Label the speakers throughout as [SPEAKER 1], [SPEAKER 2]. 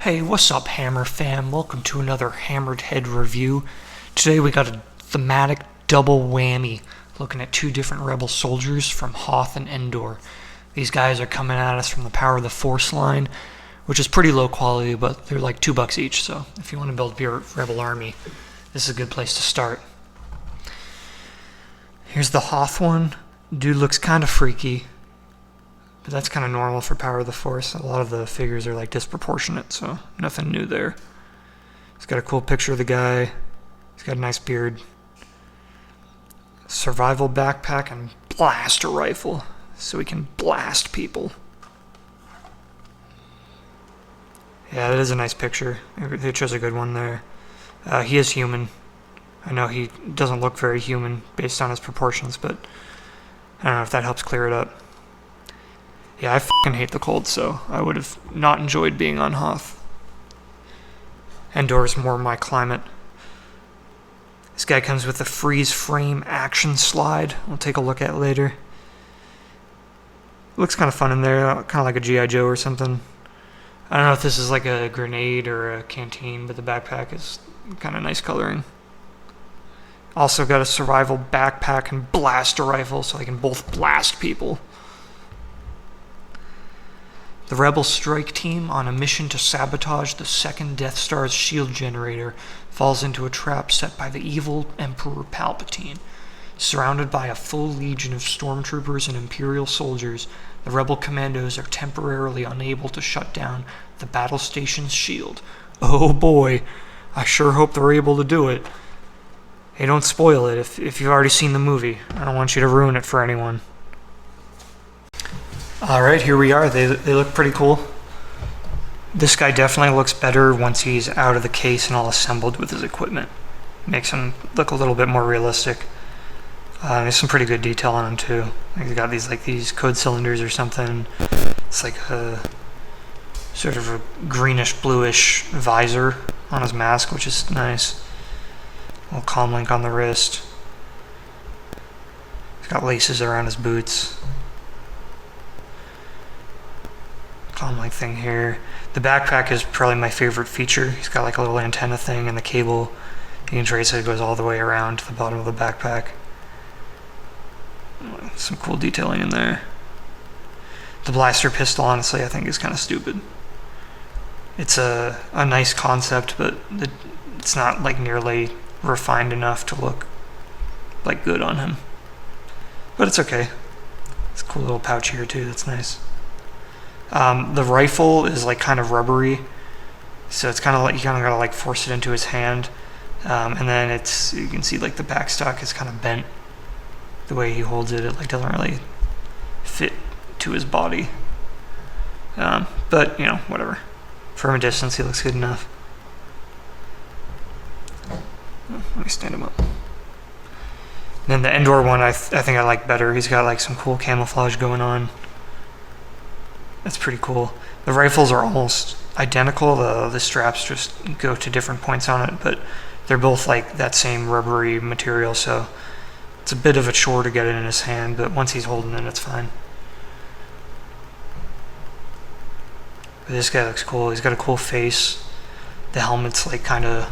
[SPEAKER 1] Hey, what's up, Hammer fam? Welcome to another HammeredHead review. Today we got a thematic double whammy, looking at two different rebel soldiers from Hoth and Endor. These guys are coming at us from the Power of the Force line, which is pretty low quality, but they're like $2 each, so if you want to build your rebel army, this is a good place to start. Here's the Hoth one. Dude looks kind of freaky, but that's kind of normal for Power of the Force. A lot of the figures are like disproportionate, so nothing new there. He's got a cool picture of the guy. He's got a nice beard. Survival backpack and blaster rifle, so he can blast people. Yeah, that is a nice picture. It shows a good one there. He is human. I know he doesn't look very human based on his proportions, but I don't know if that helps clear it up. Yeah, I fucking hate the cold, so I would have not enjoyed being on Hoth. Endor's more my climate. This guy comes with a freeze frame action slide we'll take a look at later. Looks kind of fun in there, kind of like a G.I. Joe or something. I don't know if this is like a grenade or a canteen, but the backpack is kind of nice coloring. Also got a survival backpack and blaster rifle, so they can both blast people. The Rebel strike team, on a mission to sabotage the second Death Star's shield generator, falls into a trap set by the evil Emperor Palpatine. Surrounded by a full legion of stormtroopers and Imperial soldiers, the Rebel commandos are temporarily unable to shut down the battle station's shield. Oh boy, I sure hope they're able to do it. Hey, don't spoil it if you've already seen the movie. I don't want you to ruin it for anyone. Alright, here we are. They look pretty cool. This guy definitely looks better once he's out of the case and all assembled with his equipment. Makes him look a little bit more realistic. There's some pretty good detail on him too. He's got these code cylinders or something. It's like a sort of a greenish bluish visor on his mask, which is nice. A little comm link on the wrist. He's got laces around his boots. Comm-like thing here. The backpack is probably my favorite feature. He's got like a little antenna thing and the cable. You can trace it goes all the way around to the bottom of the backpack. Some cool detailing in there. The blaster pistol, honestly, I think is kind of stupid. It's a nice concept, but it's not like nearly refined enough to look like good on him. But it's okay. It's a cool little pouch here too, that's nice. The rifle is like kind of rubbery, so it's kind of like you kind of gotta like force it into his hand, and then you can see like the backstock is kind of bent. The way he holds it, it like doesn't really fit to his body. But you know, whatever. From a distance, he looks good enough. Let me stand him up. And then the Endor one, I think I like better. He's got like some cool camouflage going on. That's pretty cool. The rifles are almost identical. The straps just go to different points on it, but they're both like that same rubbery material, so it's a bit of a chore to get it in his hand, but once he's holding it, it's fine. But this guy looks cool. He's got a cool face. The helmet's like kind of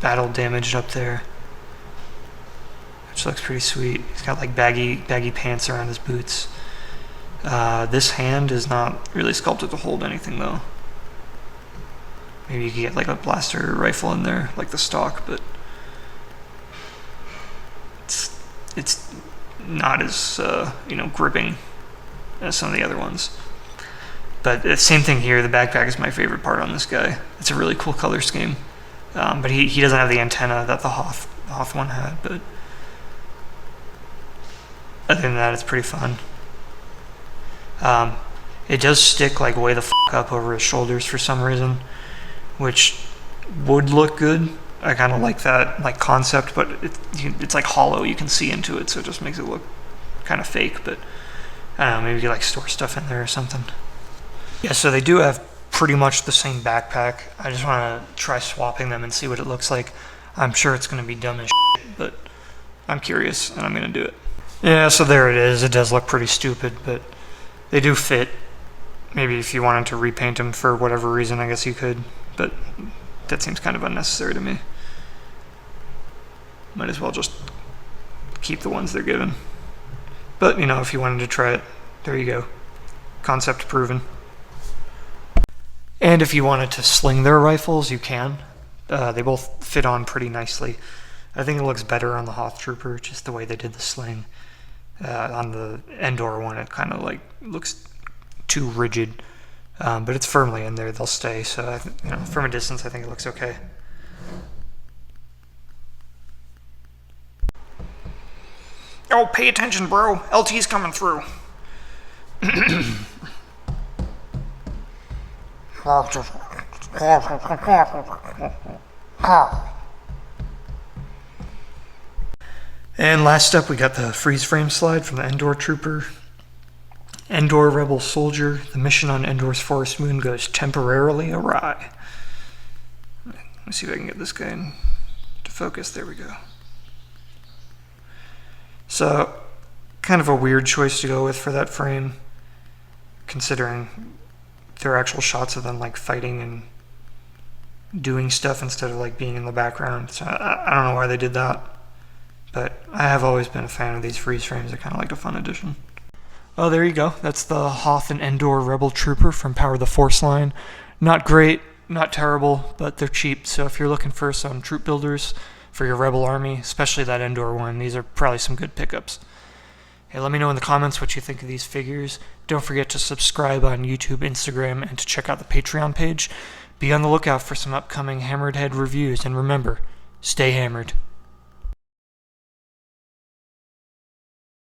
[SPEAKER 1] battle damaged up there, which looks pretty sweet. He's got like baggy pants around his boots. This hand is not really sculpted to hold anything though. Maybe you could get like a blaster rifle in there, like the stock, but it's not as gripping as some of the other ones. But the same thing here. The backpack is my favorite part on this guy. It's a really cool color scheme, but he doesn't have the antenna that the Hoth one had. But other than that, it's pretty fun. It does stick like way the fuck up over his shoulders for some reason, which would look good. I kind of like that like concept, but it's like hollow. You can see into it, so it just makes it look kind of fake. But I don't know, maybe you like store stuff in there or something. Yeah, so they do have pretty much the same backpack. I just want to try swapping them and see what it looks like. I'm sure it's going to be dumb as shit, but I'm curious and I'm going to do it. Yeah, so there it is. It does look pretty stupid, but they do fit. maybe if you wanted to repaint them for whatever reason, I guess you could, but that seems kind of unnecessary to me. Might as well just keep the ones they're given. But, you know, if you wanted to try it, there you go. Concept proven. And if you wanted to sling their rifles, you can. They both fit on pretty nicely. I think it looks better on the Hoth Trooper, just the way they did the sling. On the Endor one, it kind of like looks too rigid. But it's firmly in there, they'll stay. So, you know, from a distance, I think it looks okay. Oh, pay attention, bro. LT's coming through. And last up, we got the freeze frame slide from the Endor Trooper. Endor Rebel Soldier. The mission on Endor's forest moon goes temporarily awry. Let me see if I can get this guy to focus. There we go. So, kind of a weird choice to go with for that frame, considering there are actual shots of them like fighting and doing stuff instead of like being in the background. So I don't know why they did that, but I have always been a fan of these freeze frames. I kind of like a fun addition. Oh, there you go. That's the Hoth and Endor Rebel Trooper from Power of the Force line. Not great, not terrible, but they're cheap. So if you're looking for some troop builders for your Rebel army, especially that Endor one, these are probably some good pickups. Hey, let me know in the comments what you think of these figures. Don't forget to subscribe on YouTube, Instagram, and to check out the Patreon page. Be on the lookout for some upcoming HammeredHead reviews, and remember, stay hammered.